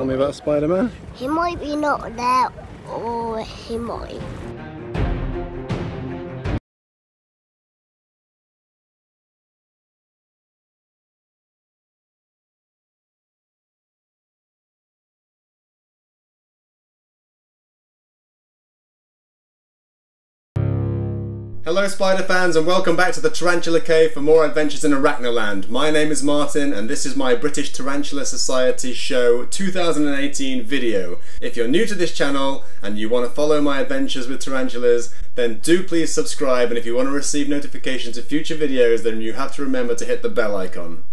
tell me about Spiderman? He might be not there, or he might. Hello Spider fans and welcome back to the Tarantula Cave for more adventures in Arachnoland. My name is Martin and this is my British Tarantula Society Show 2018 video. If you're new to this channel and you want to follow my adventures with tarantulas, then do please subscribe, and if you want to receive notifications of future videos, then you have to remember to hit the bell icon.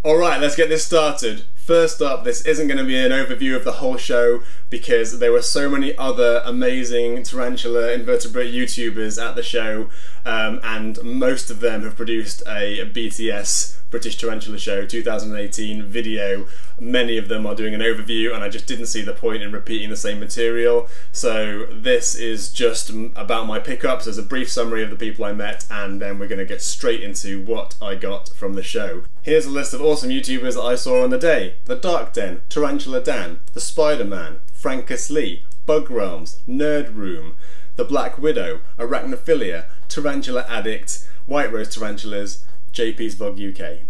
Alright, let's get this started. First up, this isn't going to be an overview of the whole show because there were so many other amazing tarantula invertebrate YouTubers at the show, and most of them have produced a BTS British Tarantula Show 2018 video. Many of them are doing an overview and I just didn't see the point in repeating the same material, so this is just about my pickups as a brief summary of the people I met, and then we're going to get straight into what I got from the show. Here's a list of awesome YouTubers that I saw on the day: The Dark Den, Tarantula Dan, The Spiderman, Frankus Lee, Bug Realms, Nerd Room, The Black Widow, Arachnophilia, Tarantula Addict, White Rose Tarantulas, JP's Vlog UK.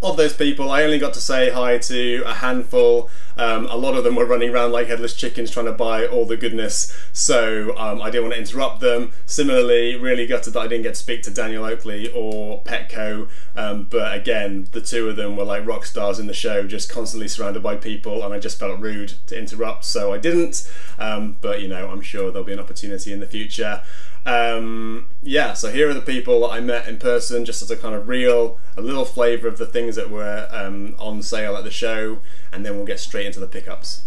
Of those people, I only got to say hi to a handful. A lot of them were running around like headless chickens trying to buy all the goodness, so I didn't want to interrupt them. Similarly, really gutted that I didn't get to speak to Daniel Oakley or Petco, but again, the two of them were like rock stars in the show, just constantly surrounded by people, and I just felt rude to interrupt, so I didn't. But you know, I'm sure there'll be an opportunity in the future. Yeah, so here are the people that I met in person, just as a kind of a little flavour of the things that were on sale at the show, and then we'll get straight into the pickups.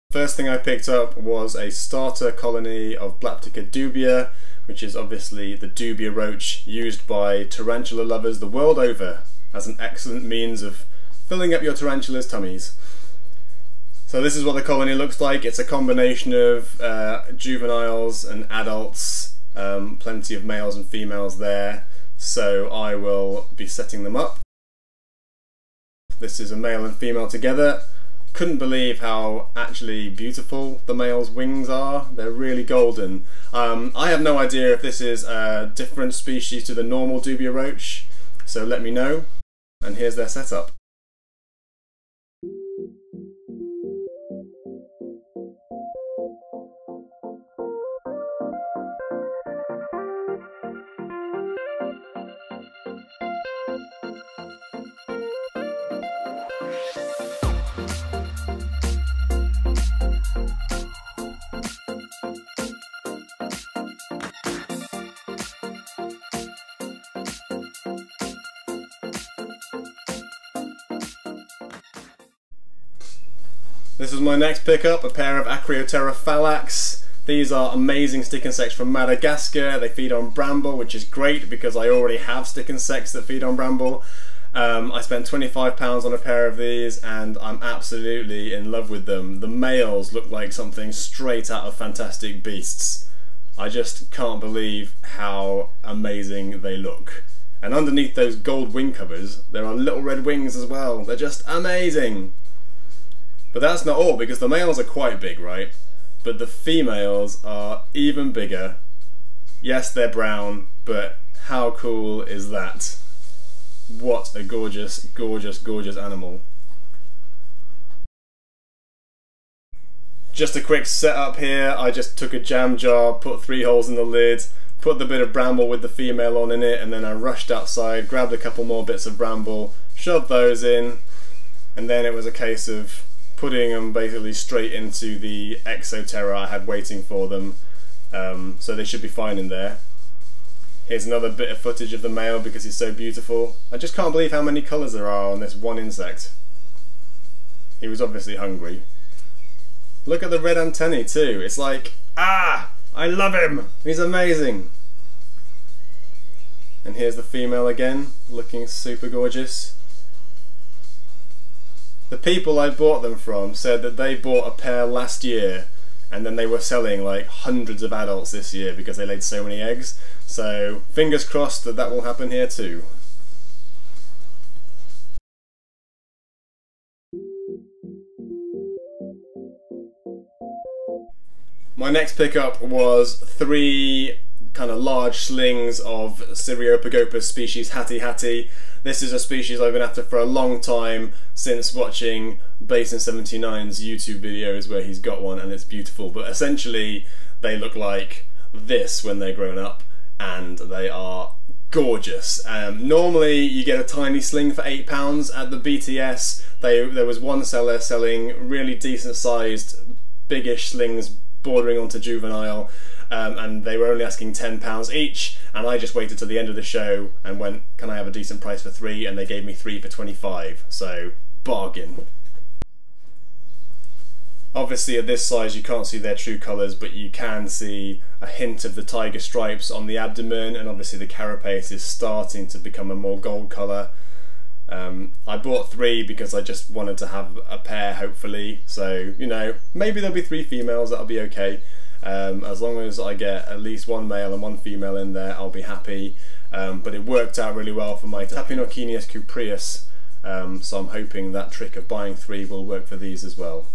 First thing I picked up was a starter colony of Blaptica Dubya, which is obviously the Dubya roach used by tarantula lovers the world over as an excellent means of filling up your tarantula's tummies. So this is what the colony looks like. It's a combination of juveniles and adults, plenty of males and females there, so I will be setting them up. This is a male and female together. Couldn't believe how actually beautiful the male's wings are. They're really golden. I have no idea if this is a different species to the normal Dubya roach, so let me know. And here's their setup. This is my next pickup, a pair of Acryoptera phallax. These are amazing stick insects from Madagascar. They feed on bramble, which is great because I already have stick insects that feed on bramble. I spent £25 on a pair of these and I'm absolutely in love with them. The males look like something straight out of Fantastic Beasts. I just can't believe how amazing they look. And underneath those gold wing covers, there are little red wings as well. They're just amazing. But that's not all, because the males are quite big, right? But the females are even bigger. Yes, they're brown, but how cool is that? What a gorgeous, gorgeous, gorgeous animal. Just a quick setup here. I just took a jam jar, put 3 holes in the lid, put the bit of bramble with the female on in it, and then I rushed outside, grabbed a couple more bits of bramble, shoved those in, and then it was a case of putting them basically straight into the Exoterra I had waiting for them, so they should be fine in there. Here's another bit of footage of the male because he's so beautiful. I just can't believe how many colours there are on this one insect. He was obviously hungry. Look at the red antennae too. It's like, ah, I love him. He's amazing. And here's the female again, looking super gorgeous. The people I bought them from said that they bought a pair last year and then they were selling like hundreds of adults this year because they laid so many eggs. So fingers crossed that that will happen here too. My next pickup was 3 kind of large slings of Cereopagopus species Hattie Hattie. This is a species I've been after for a long time, since watching Basin79's YouTube videos where he's got one, and it's beautiful. But essentially they look like this when they're grown up, and they are gorgeous. Normally you get a tiny sling for £8 at the BTS. There was one seller selling really decent sized, biggish slings bordering onto juvenile, and they were only asking £10 each, and I just waited till the end of the show and went, can I have a decent price for 3? And they gave me 3 for 25, so bargain. Obviously at this size you can't see their true colours, but you can see a hint of the tiger stripes on the abdomen, and obviously the carapace is starting to become a more gold colour. I bought 3 because I just wanted to have a pair, hopefully, so you know, maybe there'll be 3 females, that'll be okay. As long as I get at least 1 male and 1 female in there, I'll be happy. But it worked out really well for my Tapinocchenius cupreus, so I'm hoping that trick of buying 3 will work for these as well.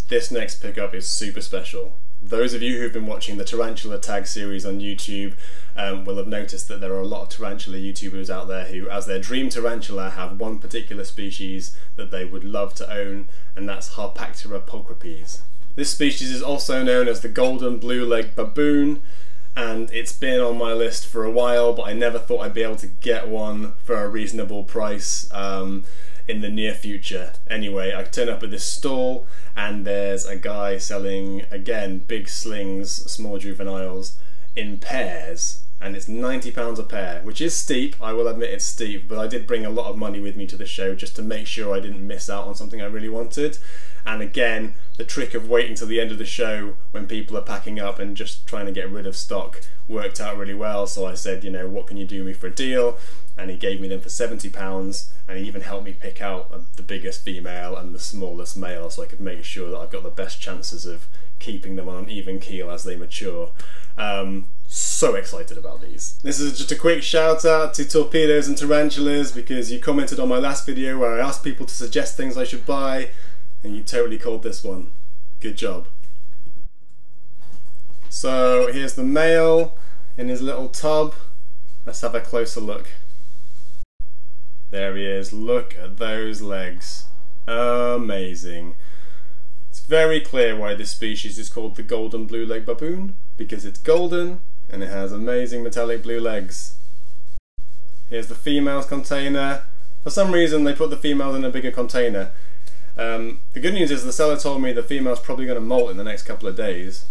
This next pickup is super special. Those of you who've been watching the Tarantula Tag series on YouTube will have noticed that there are a lot of tarantula YouTubers out there who, as their dream tarantula, have one particular species that they would love to own, and that's Harpactira pulchripes. This species is also known as the golden blue-legged baboon, and it's been on my list for a while, but I never thought I'd be able to get one for a reasonable price in the near future. Anyway, I turn up at this stall and there's a guy selling, again, big slings, small juveniles in pairs, and it's £90 a pair, which is steep, I will admit it's steep, but I did bring a lot of money with me to the show just to make sure I didn't miss out on something I really wanted. And again, the trick of waiting till the end of the show when people are packing up and just trying to get rid of stock worked out really well. So I said, you know, what can you do me for a deal? And he gave me them for £70, and he even helped me pick out the biggest female and the smallest male, so I could make sure that I've got the best chances of keeping them on an even keel as they mature. So excited about these. This is just a quick shout out to torpedoes and tarantulas, because you commented on my last video where I asked people to suggest things I should buy, and you totally called this one. Good job. So here's the male in his little tub. Let's have a closer look. There he is. Look at those legs. Amazing. It's very clear why this species is called the golden blue-legged baboon, because it's golden and it has amazing metallic blue legs. Here's the female's container. For some reason they put the female in a bigger container. The good news is the seller told me the female's probably going to molt in the next couple of days.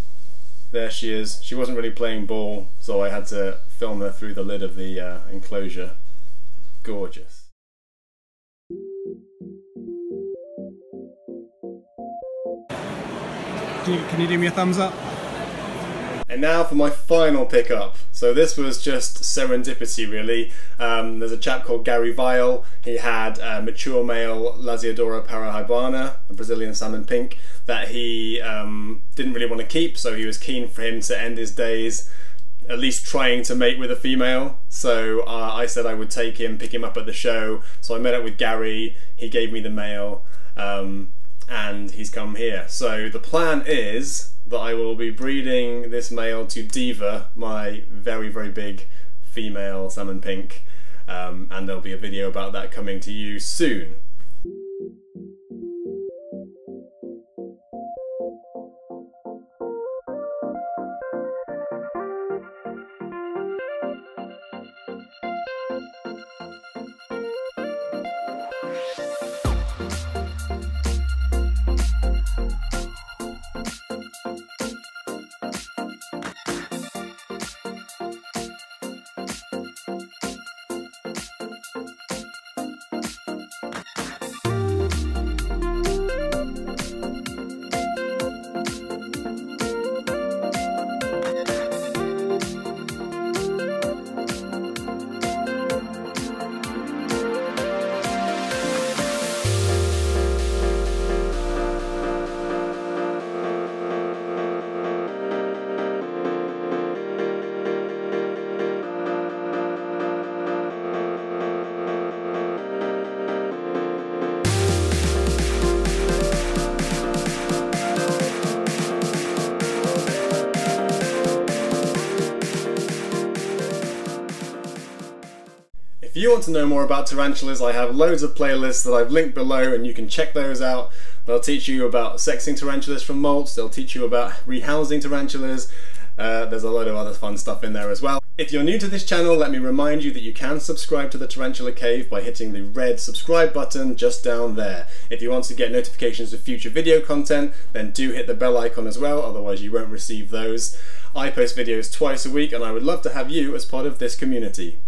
There she is. She wasn't really playing ball, so I had to film her through the lid of the enclosure. Gorgeous. Can you do me a thumbs up? And now for my final pickup. So this was just serendipity, really. There's a chap called Gary Vile. He had a mature male Lasiodora parahybana, a Brazilian salmon pink, that he didn't really want to keep, so he was keen for him to end his days at least trying to mate with a female. So I said I would take him, pick him up at the show. So I met up with Gary, he gave me the male, and he's come here. So the plan is that I will be breeding this male to Diva, my very, very big female salmon pink, and there'll be a video about that coming to you soon. If you want to know more about tarantulas, I have loads of playlists that I've linked below and you can check those out. They'll teach you about sexing tarantulas from molts, they'll teach you about rehousing tarantulas, there's a load of other fun stuff in there as well. If you're new to this channel, let me remind you that you can subscribe to the Tarantula Cave by hitting the red subscribe button just down there. If you want to get notifications of future video content, then do hit the bell icon as well, otherwise you won't receive those. I post videos twice a week and I would love to have you as part of this community.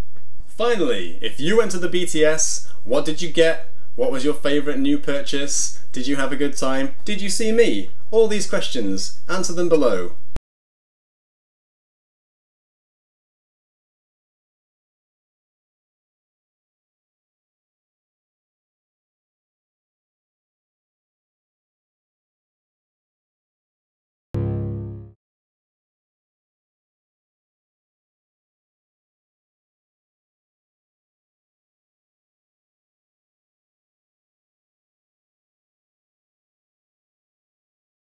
Finally, if you went to the BTS, what did you get? What was your favourite new purchase? Did you have a good time? Did you see me? All these questions, answer them below.